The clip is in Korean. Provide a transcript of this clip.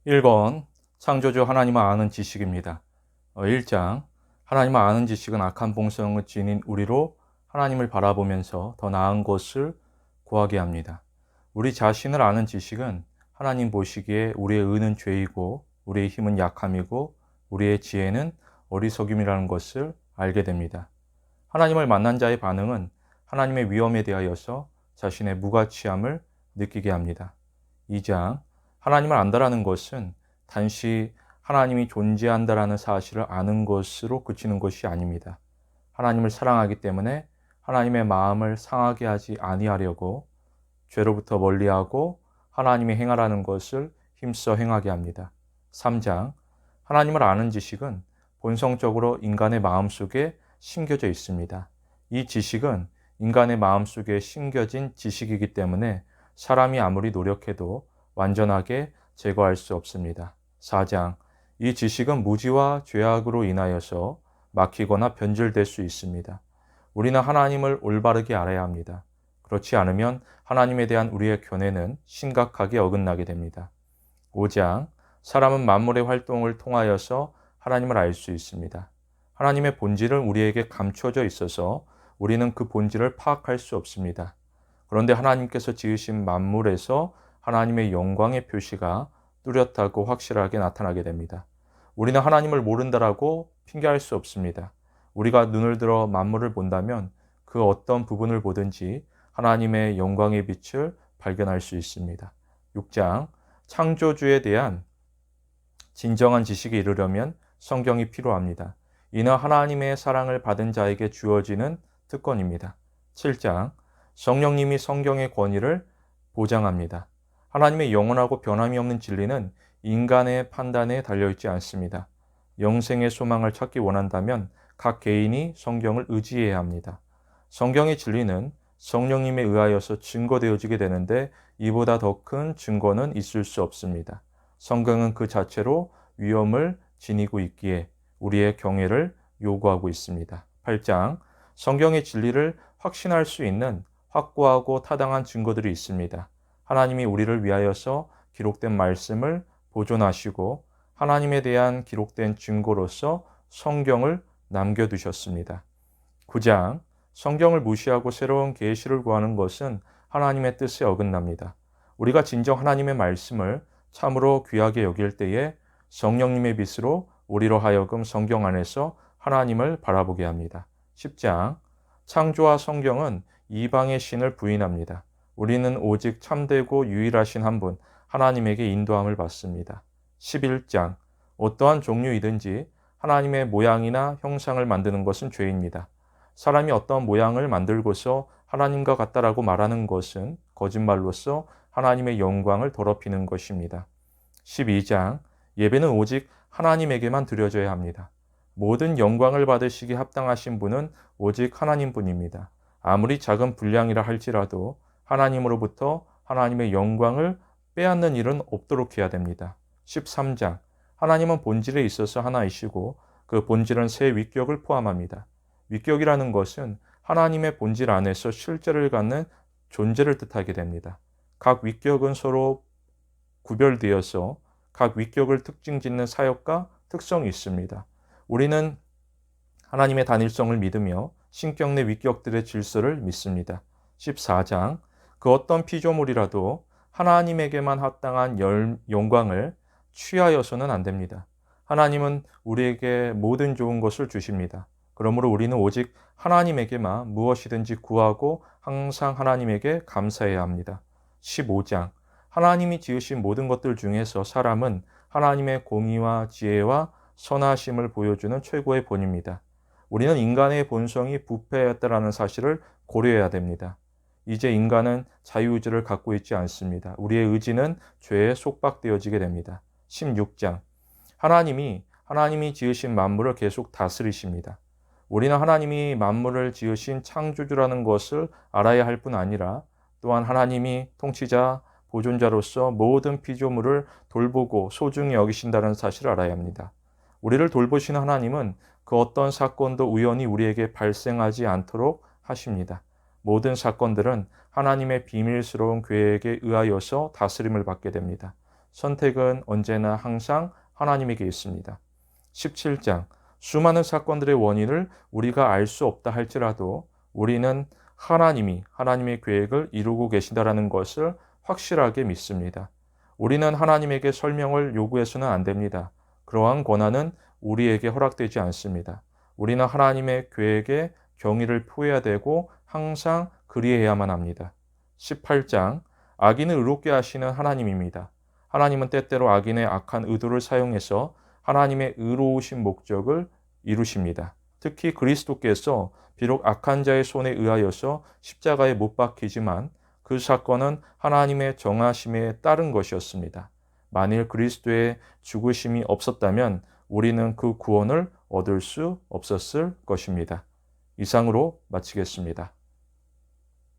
1번 창조주 하나님을 아는 지식입니다. 1장 하나님을 아는 지식은 악한 본성을 지닌 우리로 하나님을 바라보면서 더 나은 것을 구하게 합니다. 우리 자신을 아는 지식은 하나님 보시기에 우리의 의는 죄이고 우리의 힘은 약함이고 우리의 지혜는 어리석임이라는 것을 알게 됩니다. 하나님을 만난 자의 반응은 하나님의 위엄에 대하여서 자신의 무가치함을 느끼게 합니다. 2장 하나님을 안다라는 것은 단지 하나님이 존재한다라는 사실을 아는 것으로 그치는 것이 아닙니다. 하나님을 사랑하기 때문에 하나님의 마음을 상하게 하지 아니하려고 죄로부터 멀리하고 하나님이 행하라는 것을 힘써 행하게 합니다. 3장 하나님을 아는 지식은 본성적으로 인간의 마음속에 심겨져 있습니다. 이 지식은 인간의 마음속에 심겨진 지식이기 때문에 사람이 아무리 노력해도 완전하게 제거할 수 없습니다. 4장 이 지식은 무지와 죄악으로 인하여서 막히거나 변질될 수 있습니다. 우리는 하나님을 올바르게 알아야 합니다. 그렇지 않으면 하나님에 대한 우리의 견해는 심각하게 어긋나게 됩니다. 5장 사람은 만물의 활동을 통하여서 하나님을 알 수 있습니다. 하나님의 본질은 우리에게 감춰져 있어서 우리는 그 본질을 파악할 수 없습니다. 그런데 하나님께서 지으신 만물에서 하나님의 영광의 표시가 뚜렷하고 확실하게 나타나게 됩니다. 우리는 하나님을 모른다라고 핑계할 수 없습니다. 우리가 눈을 들어 만물을 본다면 그 어떤 부분을 보든지 하나님의 영광의 빛을 발견할 수 있습니다. 6장 창조주에 대한 진정한 지식에 이르려면 성경이 필요합니다. 이는 하나님의 사랑을 받은 자에게 주어지는 특권입니다. 7장 성령님이 성경의 권위를 보장합니다. 하나님의 영원하고 변함이 없는 진리는 인간의 판단에 달려있지 않습니다. 영생의 소망을 찾기 원한다면 각 개인이 성경을 의지해야 합니다. 성경의 진리는 성령님에 의하여서 증거되어지게 되는데 이보다 더 큰 증거는 있을 수 없습니다. 성경은 그 자체로 위엄을 지니고 있기에 우리의 경외를 요구하고 있습니다. 8장 성경의 진리를 확신할 수 있는 확고하고 타당한 증거들이 있습니다. 하나님이 우리를 위하여서 기록된 말씀을 보존하시고 하나님에 대한 기록된 증거로서 성경을 남겨두셨습니다. 9장 성경을 무시하고 새로운 계시를 구하는 것은 하나님의 뜻에 어긋납니다. 우리가 진정 하나님의 말씀을 참으로 귀하게 여길 때에 성령님의 빛으로 우리로 하여금 성경 안에서 하나님을 바라보게 합니다. 10장 창조와 성경은 이방의 신을 부인합니다. 우리는 오직 참되고 유일하신 한 분 하나님에게 인도함을 받습니다. 11장 어떠한 종류이든지 하나님의 모양이나 형상을 만드는 것은 죄입니다. 사람이 어떠한 모양을 만들고서 하나님과 같다라고 말하는 것은 거짓말로서 하나님의 영광을 더럽히는 것입니다. 12장 예배는 오직 하나님에게만 드려져야 합니다. 모든 영광을 받으시기 합당하신 분은 오직 하나님뿐입니다. 아무리 작은 분량이라 할지라도 하나님으로부터 하나님의 영광을 빼앗는 일은 없도록 해야 됩니다. 13장 하나님은 본질에 있어서 하나이시고 그 본질은 세 위격을 포함합니다. 위격이라는 것은 하나님의 본질 안에서 실제를 갖는 존재를 뜻하게 됩니다. 각 위격은 서로 구별되어서 각 위격을 특징 짓는 사역과 특성이 있습니다. 우리는 하나님의 단일성을 믿으며 신격 내 위격들의 질서를 믿습니다. 14장 그 어떤 피조물이라도 하나님에게만 합당한 영광을 취하여서는 안 됩니다. 하나님은 우리에게 모든 좋은 것을 주십니다. 그러므로 우리는 오직 하나님에게만 무엇이든지 구하고 항상 하나님에게 감사해야 합니다. 15장 하나님이 지으신 모든 것들 중에서 사람은 하나님의 공의와 지혜와 선하심을 보여주는 최고의 본입니다. 우리는 인간의 본성이 부패했다라는 사실을 고려해야 됩니다. 이제 인간은 자유의지를 갖고 있지 않습니다. 우리의 의지는 죄에 속박되어지게 됩니다. 16장 하나님이 지으신 만물을 계속 다스리십니다. 우리는 하나님이 만물을 지으신 창조주라는 것을 알아야 할 뿐 아니라 또한 하나님이 통치자, 보존자로서 모든 피조물을 돌보고 소중히 여기신다는 사실을 알아야 합니다. 우리를 돌보시는 하나님은 그 어떤 사건도 우연히 우리에게 발생하지 않도록 하십니다. 모든 사건들은 하나님의 비밀스러운 계획에 의하여서 다스림을 받게 됩니다. 선택은 언제나 항상 하나님에게 있습니다. 17장 수많은 사건들의 원인을 우리가 알 수 없다 할지라도 우리는 하나님이 하나님의 계획을 이루고 계시다라는 것을 확실하게 믿습니다. 우리는 하나님에게 설명을 요구해서는 안 됩니다. 그러한 권한은 우리에게 허락되지 않습니다. 우리는 하나님의 계획에 경의를 표해야 되고 항상 그리해야만 합니다. 18장 악인을 의롭게 하시는 하나님입니다. 하나님은 때때로 악인의 악한 의도를 사용해서 하나님의 의로우신 목적을 이루십니다. 특히 그리스도께서 비록 악한 자의 손에 의하여서 십자가에 못 박히지만 그 사건은 하나님의 정하심에 따른 것이었습니다. 만일 그리스도의 죽으심이 없었다면 우리는 그 구원을 얻을 수 없었을 것입니다. 이상으로 마치겠습니다.